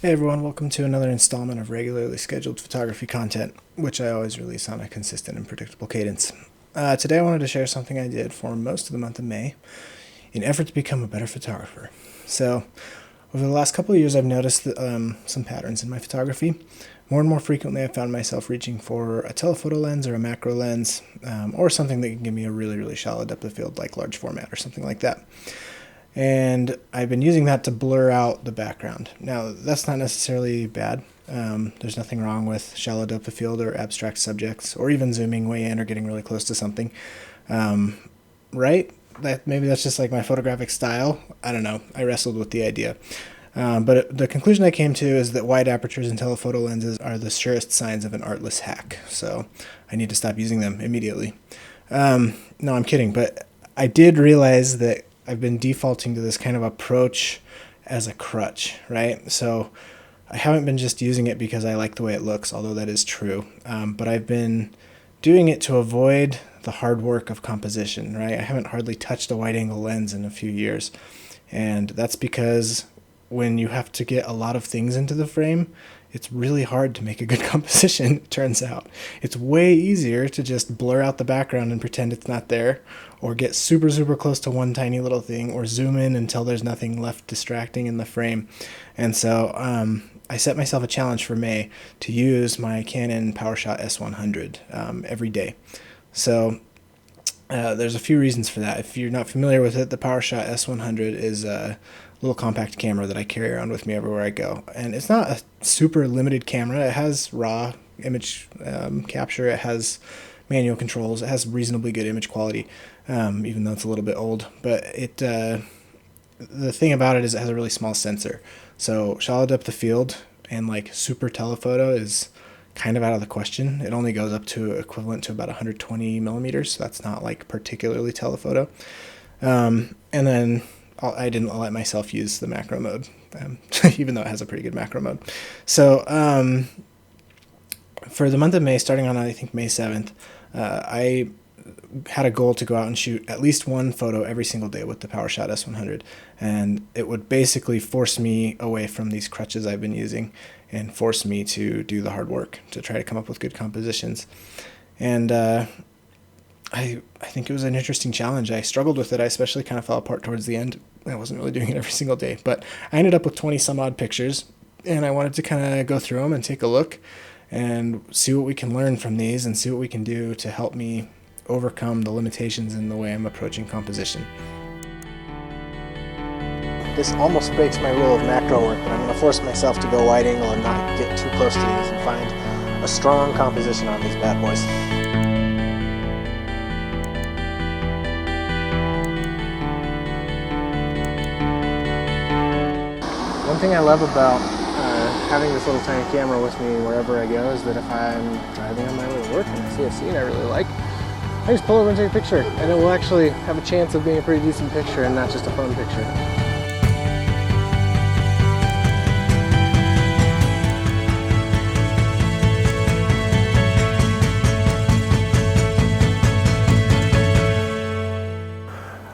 Hey everyone, welcome to another installment of regularly scheduled photography content, which I always release on a consistent and predictable cadence. Today I wanted to share something I did for most of the month of May in effort to become a better photographer. So, over the last couple of years I've noticed some patterns in my photography. More and more frequently I've found myself reaching for a telephoto lens or a macro lens, or something that can give me a really shallow depth of field like large format or something like that. And I've been using that to blur out the background. Now, that's not necessarily bad. There's nothing wrong with shallow depth of field or abstract subjects, or even zooming way in or getting really close to something. Right? Maybe that's just like my photographic style. I don't know. I wrestled with the idea. But the conclusion I came to is that wide apertures and telephoto lenses are the surest signs of an artless hack. So I need to stop using them immediately. No, I'm kidding. But I did realize that I've been defaulting to this kind of approach as a crutch, right? So I haven't been just using it because I like the way it looks, although that is true. But I've been doing it to avoid the hard work of composition, right? I haven't hardly touched a wide angle lens in a few years. And that's because when you have to get a lot of things into the frame, it's really hard to make a good composition, it turns out. It's way easier to just blur out the background and pretend it's not there, or get super close to one tiny little thing, or zoom in until there's nothing left distracting in the frame. And so I set myself a challenge for May to use my Canon PowerShot S100 every day. So there's a few reasons for that. If you're not familiar with it, the PowerShot S100 is a little compact camera that I carry around with me everywhere I go. And it's not a super limited camera. It has raw image capture. It has manual controls. It has reasonably good image quality, even though it's a little bit old. But the thing about it is it has a really small sensor. So shallow depth of field and like super telephoto is kind of out of the question. It only goes up to equivalent to about 120 millimeters. So that's not like particularly telephoto. And then I didn't let myself use the macro mode, even though it has a pretty good macro mode. So for the month of May, starting on I think May 7th, I had a goal to go out and shoot at least one photo every single day with the PowerShot S100, and it would basically force me away from these crutches I've been using and force me to do the hard work to try to come up with good compositions. And I think it was an interesting challenge. I struggled with it. I especially kind of fell apart towards the end. I wasn't really doing it every single day, but I ended up with 20 some odd pictures, and I wanted to kind of go through them and take a look and see what we can learn from these and see what we can do to help me overcome the limitations in the way I'm approaching composition. This almost breaks my rule of macro work, but I'm going to force myself to go wide angle and not get too close to these and find a strong composition on these bad boys. One thing I love about having this little tiny camera with me wherever I go is that if I'm driving on my way to work and I see a scene I really like, I just pull over and take a picture, and it will actually have a chance of being a pretty decent picture and not just a fun picture.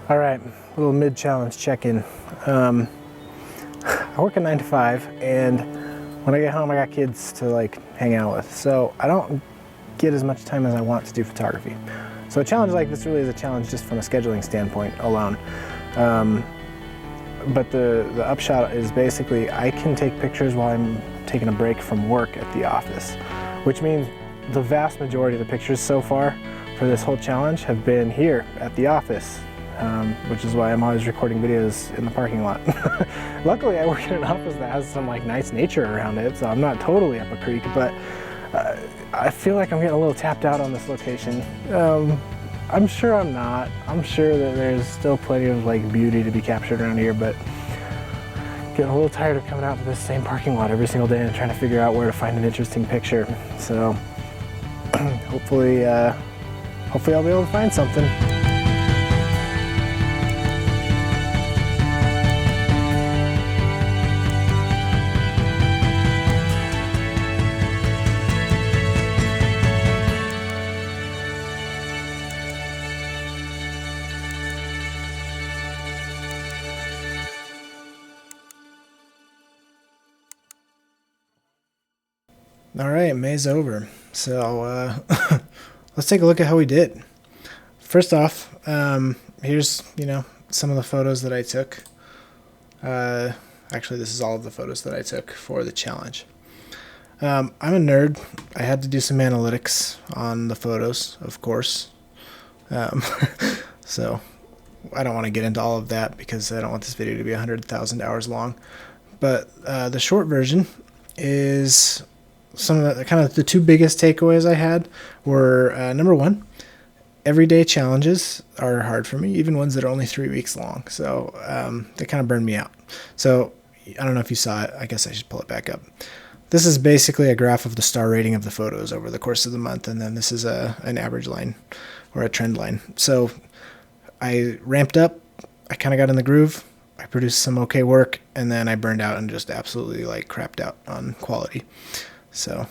All right, a little mid-challenge check-in. I work a 9 to 5, and when I get home I got kids to like hang out with, so I don't get as much time as I want to do photography. So a challenge like this really is a challenge just from a scheduling standpoint alone. But the upshot is basically I can take pictures while I'm taking a break from work at the office, which means the vast majority of the pictures so far for this whole challenge have been here at the office. Which is why I'm always recording videos in the parking lot. Luckily, I work in an office that has some like nice nature around it, so I'm not totally up a creek, but I feel like I'm getting a little tapped out on this location. I'm sure I'm not. I'm sure that there's still plenty of like beauty to be captured around here, but getting a little tired of coming out to this same parking lot every single day and trying to figure out where to find an interesting picture. So hopefully I'll be able to find something. All right, May's over. So let's take a look at how we did. First off, here's, some of the photos that I took. Actually, this is all of the photos that I took for the challenge. I'm a nerd. I had to do some analytics on the photos, of course. Um, so I don't want to get into all of that because I don't want this video to be 100,000 hours long. But the short version is some of the kind of the two biggest takeaways I had were number one, everyday challenges are hard for me, even ones that are only 3 weeks long. So they kind of burned me out. So I don't know if you saw it. I guess I should pull it back up. This is basically a graph of the star rating of the photos over the course of the month, and then this is an average line or a trend line. So I ramped up. I kind of got in the groove. I produced some okay work, and then I burned out and just absolutely crapped out on quality. So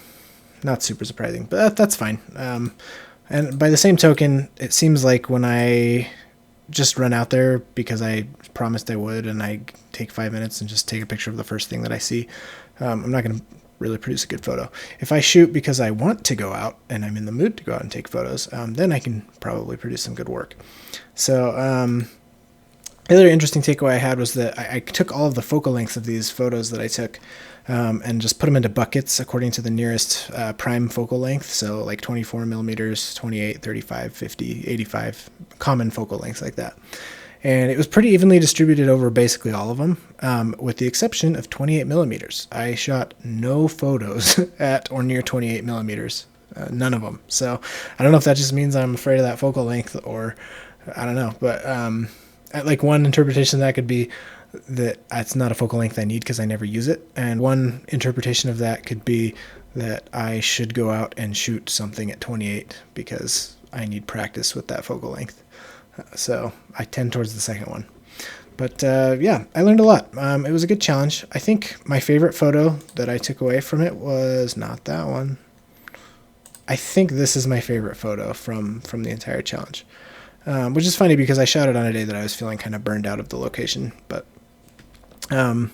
not super surprising, but that's fine. And by the same token, it seems like when I just run out there because I promised I would, and I take 5 minutes and just take a picture of the first thing that I see, I'm not going to really produce a good photo. If I shoot because I want to go out and I'm in the mood to go out and take photos, then I can probably produce some good work. So the other interesting takeaway I had was that I took all of the focal lengths of these photos that I took and just put them into buckets according to the nearest prime focal length. So like 24 millimeters, 28, 35, 50, 85, common focal lengths like that. And it was pretty evenly distributed over basically all of them, with the exception of 28 millimeters. I shot no photos at or near 28 millimeters, none of them. So I don't know if that just means I'm afraid of that focal length, or I don't know. But like one interpretation of that could be that it's not a focal length I need because I never use it. And one interpretation of that could be that I should go out and shoot something at 28 because I need practice with that focal length. So I tend towards the second one. But yeah, I learned a lot. It was a good challenge. I think my favorite photo that I took away from it was not that one. I think this is my favorite photo from the entire challenge, which is funny because I shot it on a day that I was feeling kind of burned out of the location. But and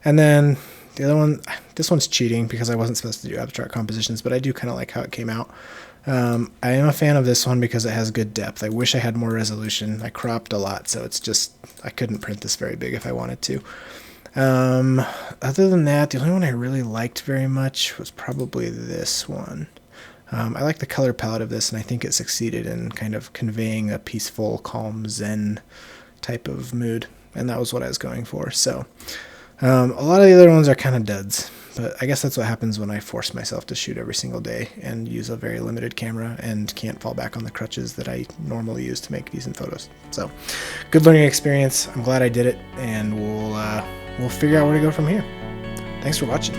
then the other one, this one's cheating because I wasn't supposed to do abstract compositions, but I do kind of like how it came out. I am a fan of this one because it has good depth. I wish I had more resolution. I cropped a lot, so it's just, I couldn't print this very big if I wanted to. Other than that, the only one I really liked very much was probably this one. I like the color palette of this, and I think it succeeded in kind of conveying a peaceful, calm, zen type of mood, and that was what I was going for. So a lot of the other ones are kind of duds. But I guess that's what happens when I force myself to shoot every single day and use a very limited camera and can't fall back on the crutches that I normally use to make decent photos. So, good learning experience. I'm glad I did it, and we'll figure out where to go from here. Thanks for watching.